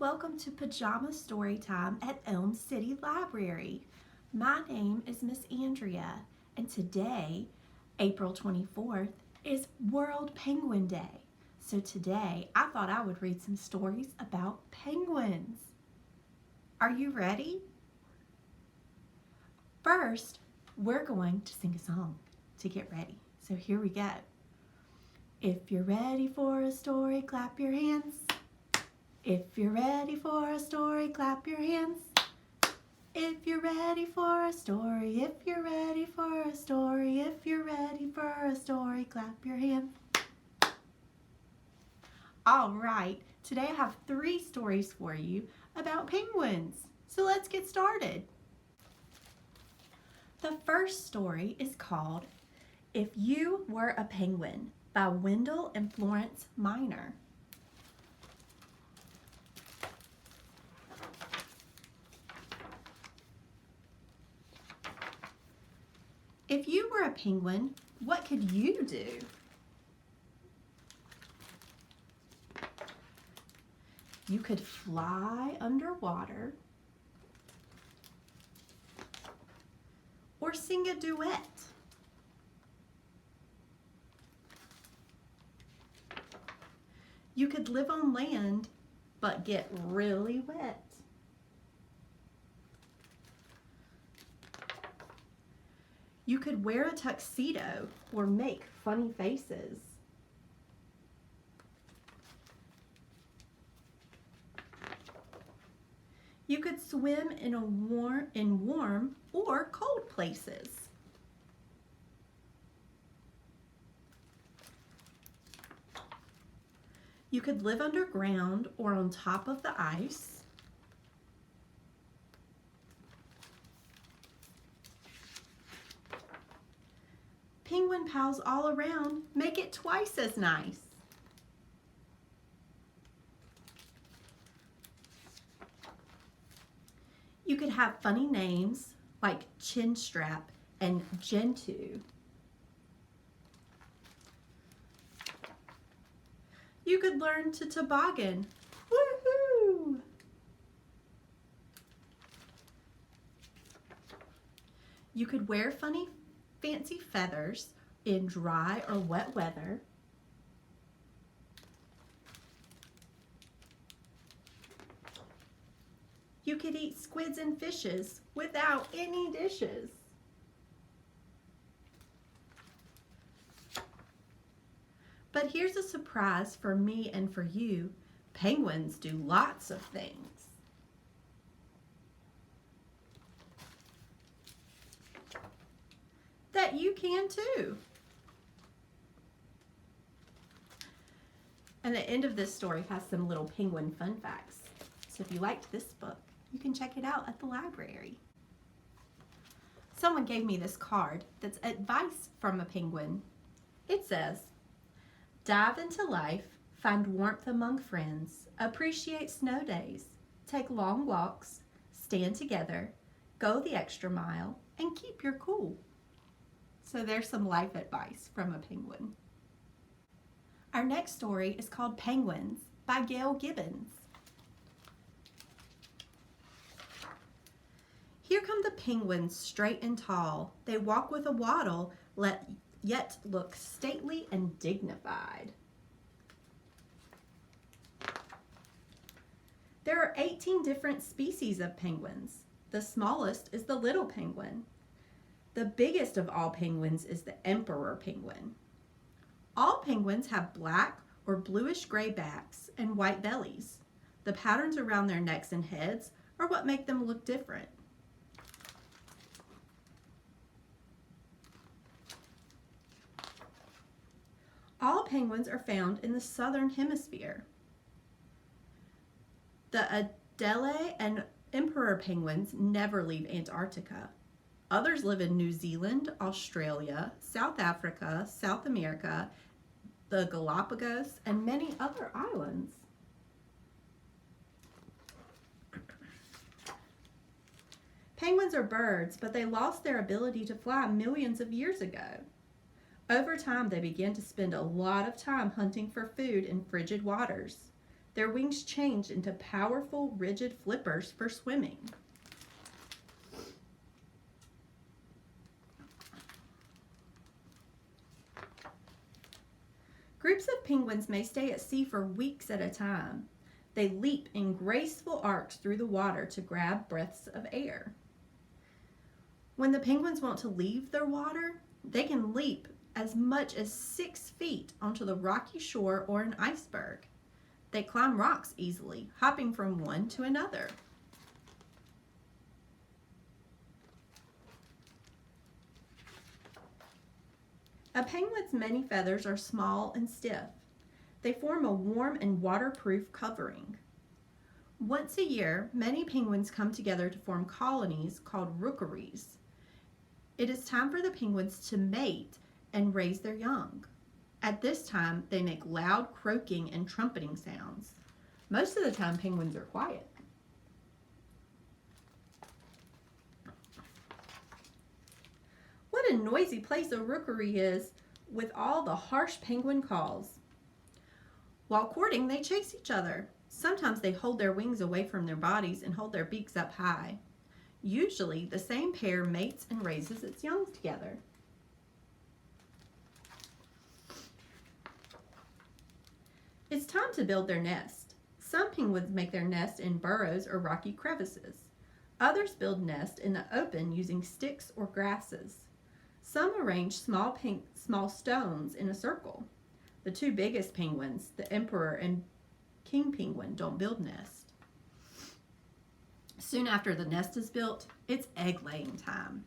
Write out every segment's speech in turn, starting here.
welcome to Pajama Storytime at Elm City Library. My name is Miss Andrea, and today, April 24th, is World Penguin Day. So today, I thought I would read some stories about penguins. Are you ready? First, we're going to sing a song to get ready. So here we go. If you're ready for a story, clap your hands. If you're ready for a story, clap your hands. If you're ready for a story, if you're ready for a story, if you're ready for a story, clap your hands. All right, today I have 3 stories for you about penguins. So let's get started. The first story is called If You Were a Penguin by Wendell and Florence Minor. If you were a penguin, what could you do? You could fly underwater or sing a duet. You could live on land but get really wet. You could wear a tuxedo or make funny faces. You could swim in warm or cold places. You could live underground or on top of the ice. Penguin pals all around make it twice as nice. You could have funny names like Chinstrap and Gentoo. You could learn to toboggan. Woohoo! You could wear funny fancy feathers in dry or wet weather. You could eat squids and fishes without any dishes. But here's a surprise for me and for you. Penguins do lots of things. That you can too. And the end of this story has some little penguin fun facts. So if you liked this book, you can check it out at the library. Someone gave me this card that's advice from a penguin. It says, dive into life, find warmth among friends, appreciate snow days, take long walks, stand together, go the extra mile, and keep your cool. So there's some life advice from a penguin. Our next story is called Penguins by Gail Gibbons. Here come the penguins straight and tall. They walk with a waddle, yet look stately and dignified. There are 18 different species of penguins. The smallest is the little penguin. The biggest of all penguins is the emperor penguin. All penguins have black or bluish-gray backs and white bellies. The patterns around their necks and heads are what make them look different. All penguins are found in the southern hemisphere. The Adélie and emperor penguins never leave Antarctica. Others live in New Zealand, Australia, South Africa, South America, the Galapagos, and many other islands. Penguins are birds, but they lost their ability to fly millions of years ago. Over time, they began to spend a lot of time hunting for food in frigid waters. Their wings change into powerful, rigid flippers for swimming. Groups of penguins may stay at sea for weeks at a time. They leap in graceful arcs through the water to grab breaths of air. When the penguins want to leave their water, they can leap as much as 6 feet onto the rocky shore or an iceberg. They climb rocks easily, hopping from one to another. A penguin's many feathers are small and stiff. They form a warm and waterproof covering. Once a year, many penguins come together to form colonies called rookeries. It is time for the penguins to mate and raise their young. At this time, they make loud croaking and trumpeting sounds. Most of the time, penguins are quiet. What a noisy place a rookery is with all the harsh penguin calls. While courting, they chase each other. Sometimes they hold their wings away from their bodies and hold their beaks up high. Usually, the same pair mates and raises its young together. It's time to build their nest. Some penguins make their nest in burrows or rocky crevices. Others build nests in the open using sticks or grasses. Some arrange small stones in a circle. The two biggest penguins, the emperor and king penguin, don't build nests. Soon after the nest is built, it's egg laying time.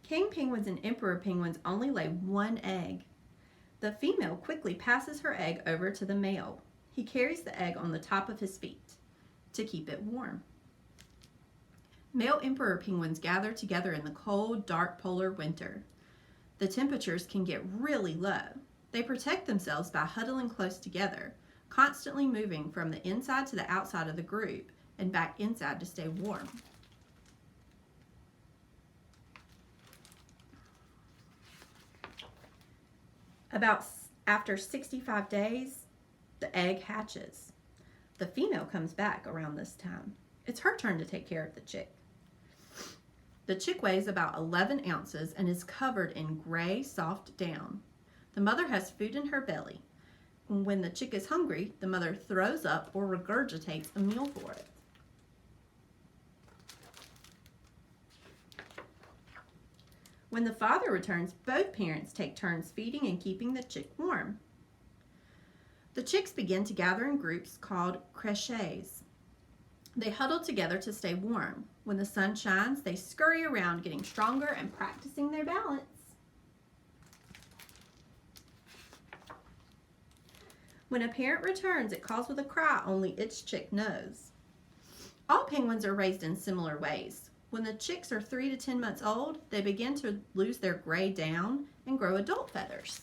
King penguins and emperor penguins only lay one egg. The female quickly passes her egg over to the male. He carries the egg on the top of his feet to keep it warm. Male emperor penguins gather together in the cold, dark polar winter. The temperatures can get really low. They protect themselves by huddling close together, constantly moving from the inside to the outside of the group and back inside to stay warm. After 65 days, the egg hatches. The female comes back around this time. It's her turn to take care of the chick. The chick weighs about 11 ounces and is covered in gray, soft down. The mother has food in her belly. And when the chick is hungry, the mother throws up or regurgitates a meal for it. When the father returns, both parents take turns feeding and keeping the chick warm. The chicks begin to gather in groups called creches. They huddle together to stay warm. When the sun shines, they scurry around, getting stronger and practicing their balance. When a parent returns, it calls with a cry only its chick knows. All penguins are raised in similar ways. When the chicks are 3 to 10 months old, they begin to lose their gray down and grow adult feathers.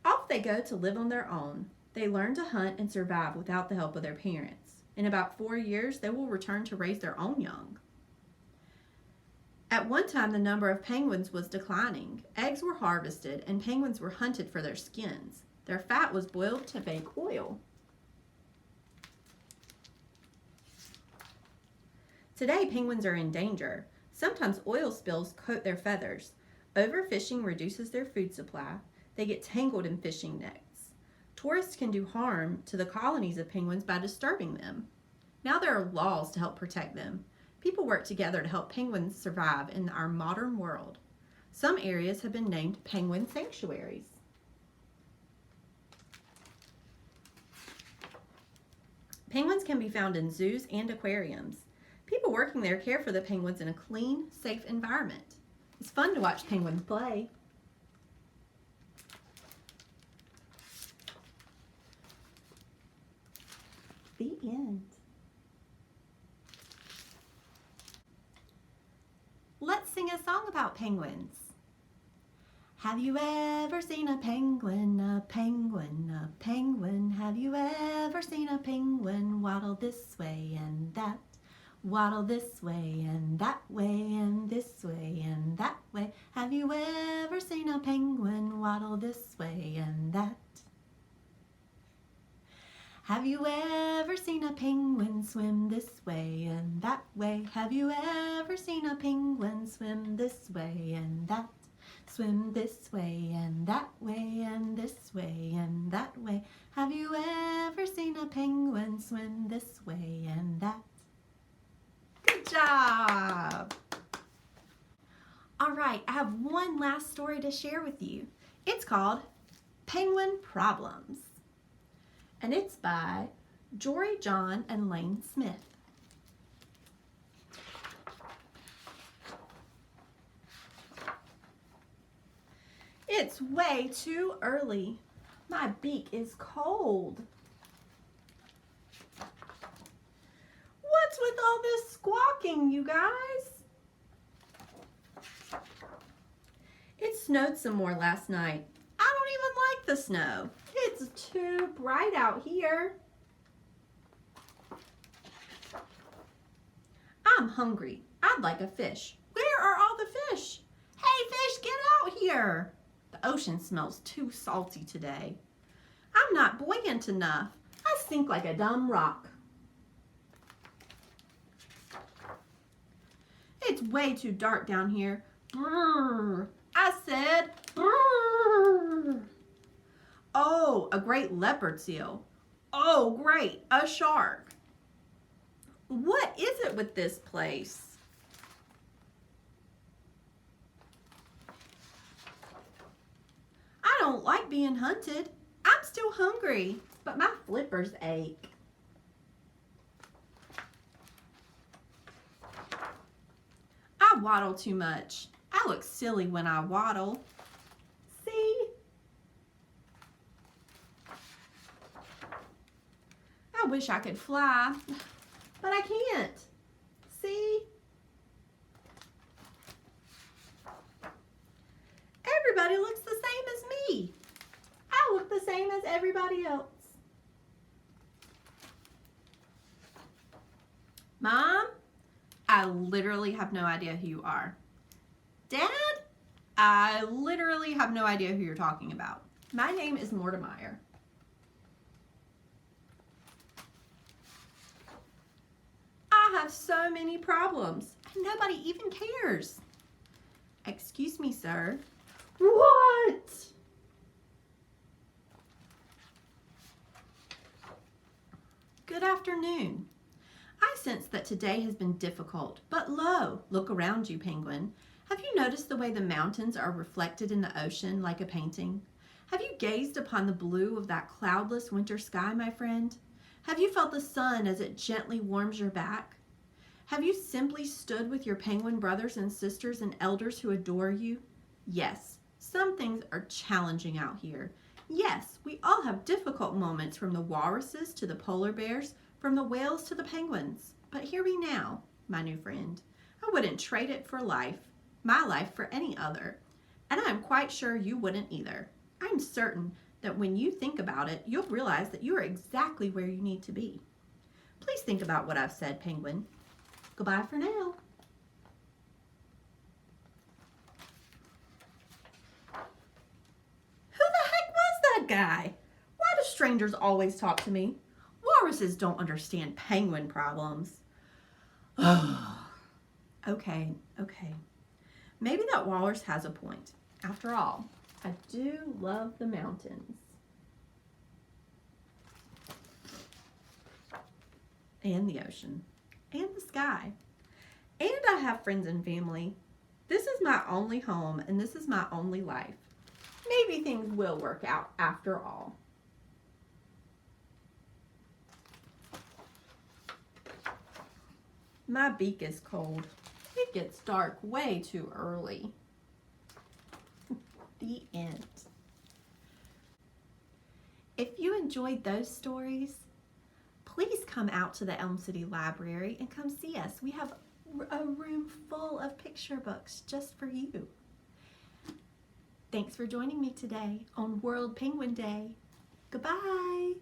Off they go to live on their own. They learn to hunt and survive without the help of their parents. In about 4 years, they will return to raise their own young. At one time, the number of penguins was declining. Eggs were harvested and penguins were hunted for their skins. Their fat was boiled to make oil. Today, penguins are in danger. Sometimes oil spills coat their feathers. Overfishing reduces their food supply. They get tangled in fishing nets. Tourists can do harm to the colonies of penguins by disturbing them. Now there are laws to help protect them. People work together to help penguins survive in our modern world. Some areas have been named penguin sanctuaries. Penguins can be found in zoos and aquariums. People working there care for the penguins in a clean, safe environment. It's fun to watch penguins play. The end. Let's sing a song about penguins. Have you ever seen a penguin, a penguin, a penguin? Have you ever seen a penguin waddle this way and that? Waddle this way and that way and this way and that way. Have you ever seen a penguin waddle this way and that? Have you ever seen a penguin swim this way and that way? Have you ever seen a penguin swim this way and that? Swim this way and that way and this way and that way. Have you ever seen a penguin swim this way and that? Good job! All right, I have one last story to share with you. It's called Penguin Problems, and it's by Jory John and Lane Smith. It's way too early. My beak is cold. What's with all this squawking, you guys? It snowed some more last night. I don't even like the snow. It's too bright out here. I'm hungry. I'd like a fish. Where are all the fish? Hey, fish, get out here. The ocean smells too salty today. I'm not buoyant enough. I sink like a dumb rock. It's way too dark down here. Brrr. I said brrr. Oh, a great leopard seal. Oh, great, a shark. What is it with this place? I don't like being hunted. I'm still hungry, but my flippers ache. I waddle too much. I look silly when I waddle. See? I wish I could fly, but I can't. See? Everybody looks the same as me. I look the same as everybody else. Mom, I literally have no idea who you are. Dad, I literally have no idea who you're talking about. My name is Mortimer. I have so many problems, and nobody even cares. Excuse me, sir. What? Good afternoon. I sense that today has been difficult, but lo, look around you, Penguin. Have you noticed the way the mountains are reflected in the ocean like a painting? Have you gazed upon the blue of that cloudless winter sky, my friend? Have you felt the sun as it gently warms your back? Have you simply stood with your penguin brothers and sisters and elders who adore you? Yes, some things are challenging out here. Yes, we all have difficult moments, from the walruses to the polar bears, from the whales to the penguins. But hear me now, my new friend. I wouldn't trade it for life, my life, for any other. And I'm quite sure you wouldn't either. I'm certain that when you think about it, you'll realize that you are exactly where you need to be. Please think about what I've said, Penguin. Goodbye for now. Who the heck was that guy? Why do strangers always talk to me? Walruses don't understand penguin problems. Okay. Maybe that walrus has a point. After all, I do love the mountains. And the ocean. And the sky. And I have friends and family. This is my only home, and this is my only life. Maybe things will work out after all. My beak is cold. It gets dark way too early. The end. If you enjoyed those stories, please come out to the Elm City Library and come see us. We have a room full of picture books just for you. Thanks for joining me today on World Penguin Day. Goodbye.